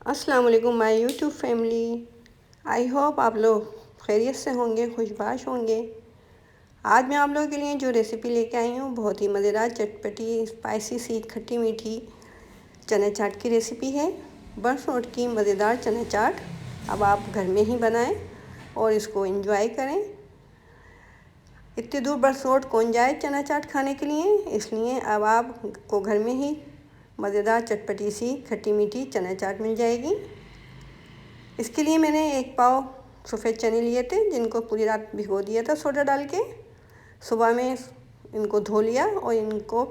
अस्सलाम वालेकुम my YouTube family. I hope आप लोग खैरियत से होंगे, खुशबाश होंगे। आज मैं आप लोगों के लिए जो रेसिपी लेके आई हूँ बहुत ही मज़ेदार, चटपटी, स्पाइसी सी, खट्टी मीठी चना चाट की रेसिपी है। बरसोट की मज़ेदार चना चाट अब आप घर में ही बनाएं और इसको एंजॉय करें। इतनी दूर बरसोट कौन जाए चना चाट खाने के लिए, इसलिए अब आपको घर में ही मज़ेदार चटपटी सी खट्टी मीठी चना चाट मिल जाएगी। इसके लिए मैंने 1 पाव सफ़ेद चने लिए थे, जिनको पूरी रात भिगो दिया था सोडा डाल के। सुबह में इनको धो लिया और इनको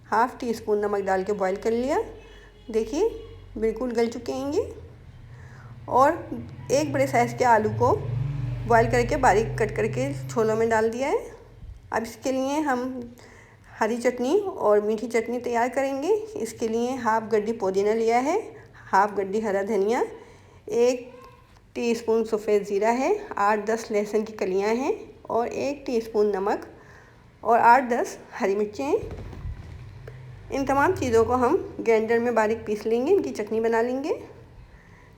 हाफ़ टी स्पून नमक डाल के बॉईल कर लिया। देखिए बिल्कुल गल चुके हैं ये। और 1 बड़े साइज़ के आलू को बॉईल करके बारीक कट करके छोलों में डाल दिया है। अब इसके लिए हम हरी चटनी और मीठी चटनी तैयार करेंगे। इसके लिए हाफ़ गड्डी पुदीना लिया है, हाफ़ गड्डी हरा धनिया, 1 टीस्पून सफ़ेद ज़ीरा है, 8-10 लहसुन की कलियां हैं और 1 टीस्पून नमक और 8-10 हरी मिर्चें हैं। इन तमाम चीज़ों को हम ग्राइंडर में बारीक पीस लेंगे, इनकी चटनी बना लेंगे।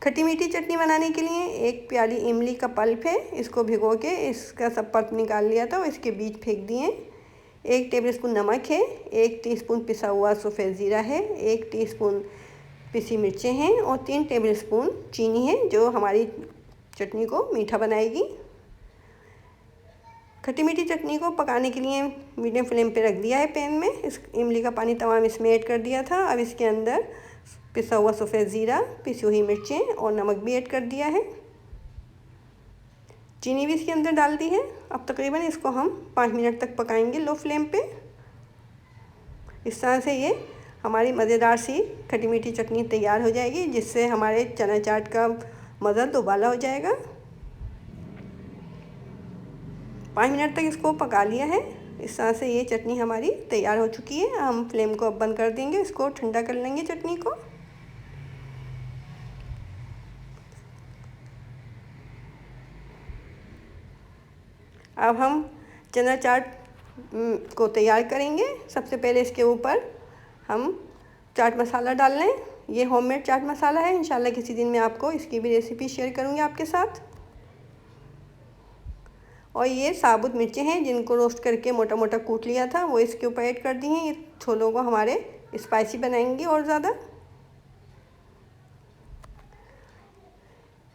खट्टी मीठी चटनी बनाने के लिए 1 प्याली इमली का पल्प है, इसको भिगो के इसका सब पल्प निकाल लिया था और इसके बीज फेंक दिए। 1 टेबलस्पून नमक है, 1 टीस्पून पिसा हुआ सफ़ेद ज़ीरा है, 1 टीस्पून पिसी मिर्चें हैं और 3 टेबलस्पून चीनी है, जो हमारी चटनी को मीठा बनाएगी। खट्टी मीठी चटनी को पकाने के लिए मीडियम फ्लेम पे रख दिया है पैन में। इस इमली का पानी तमाम इसमें ऐड कर दिया था। अब इसके अंदर पिसा हुआ सफ़ेद ज़ीरा, पिसी हुई मिर्चें और नमक भी ऐड कर दिया है। चीनी भी इसके अंदर डाल दी है। अब तकरीबन इसको हम 5 मिनट तक पकाएंगे लो फ्लेम पे। इस तरह से ये हमारी मज़ेदार सी खट्टी मीठी चटनी तैयार हो जाएगी, जिससे हमारे चना चाट का मज़ा दोबाला हो जाएगा। 5 मिनट तक इसको पका लिया है। इस तरह से ये चटनी हमारी तैयार हो चुकी है। हम फ्लेम को अब बंद कर देंगे, इसको ठंडा कर लेंगे चटनी को। अब हम चना चाट को तैयार करेंगे। सबसे पहले इसके ऊपर हम चाट मसाला डाल लें। ये होममेड चाट मसाला है। इंशाल्लाह किसी दिन मैं आपको इसकी भी रेसिपी शेयर करूँगी आपके साथ। और ये साबुत मिर्चें हैं, जिनको रोस्ट करके मोटा मोटा कूट लिया था, वो इसके ऊपर ऐड कर दी हैं। ये छोलों को हमारे स्पाइसी बनाएंगे और ज़्यादा।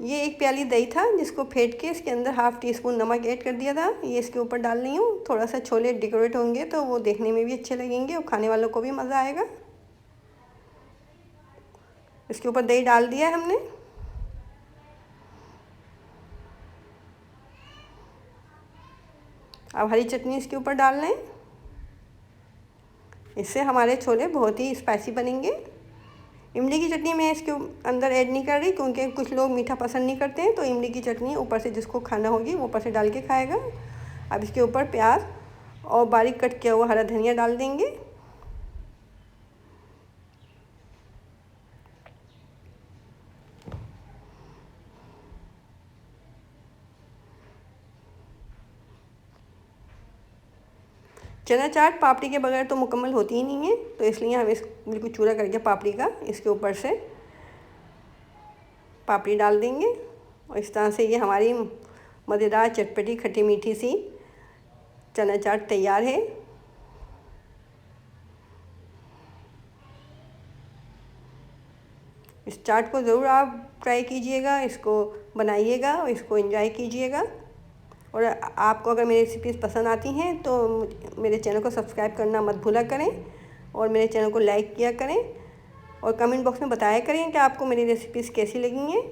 ये 1 प्याली दही था, जिसको फेंट के इसके अंदर हाफ़ टी स्पून नमक ऐड कर दिया था। ये इसके ऊपर डाल रही हूँ। थोड़ा सा छोले डेकोरेट होंगे तो वो देखने में भी अच्छे लगेंगे और खाने वालों को भी मज़ा आएगा। इसके ऊपर दही डाल दिया है हमने। अब हरी चटनी इसके ऊपर डाल लें। इससे हमारे छोले बहुत ही स्पाइसी बनेंगे। इमली की चटनी मैं इसके अंदर ऐड नहीं कर रही, क्योंकि कुछ लोग मीठा पसंद नहीं करते हैं, तो इमली की चटनी ऊपर से जिसको खाना होगी वो ऊपर से डाल के खाएगा। अब इसके ऊपर प्याज और बारीक कट किया हुआ हरा धनिया डाल देंगे। चना चाट पापड़ी के बगैर तो मुकम्मल होती ही नहीं है, तो इसलिए हम इस बिल्कुल चूरा करके पापड़ी का इसके ऊपर से पापड़ी डाल देंगे। और इस तरह से ये हमारी मज़ेदार चटपटी खट्टी मीठी सी चना चाट तैयार है। इस चाट को ज़रूर आप ट्राई कीजिएगा, इसको बनाइएगा और इसको एंजॉय कीजिएगा। और आपको अगर मेरी रेसिपीज़ पसंद आती हैं तो मेरे चैनल को सब्सक्राइब करना मत भूला करें और मेरे चैनल को लाइक किया करें और कमेंट बॉक्स में बताया करें कि आपको मेरी रेसिपीज़ कैसी लगी हैं।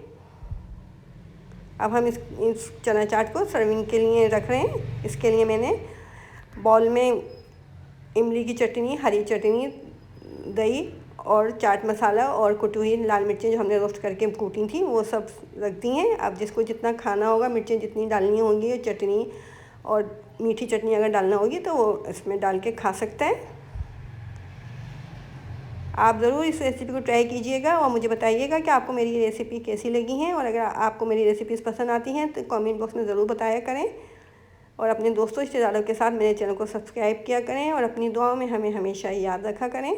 अब हम इस चना चाट को सर्विंग के लिए रख रहे हैं। इसके लिए मैंने बाउल में इमली की चटनी, हरी चटनी, दही और चाट मसाला और कुटी हुई लाल मिर्चें जो हमने रोस्ट करके कूटी थी वो सब रख दी हैं। अब जिसको जितना खाना होगा, मिर्चें जितनी डालनी होंगी, चटनी और मीठी चटनी अगर डालना होगी तो वो इसमें डाल के खा सकता है। आप ज़रूर इस रेसिपी को ट्राई कीजिएगा और मुझे बताइएगा कि आपको मेरी रेसिपी कैसी लगी हैं। और अगर आपको मेरी रेसिपीज़ पसंद आती हैं तो कमेंट बॉक्स में ज़रूर बताया करें और अपने दोस्तों रिश्तेदारों के साथ मेरे चैनल को सब्सक्राइब किया करें और अपनी दुआओं में हमें हमेशा याद रखा करें।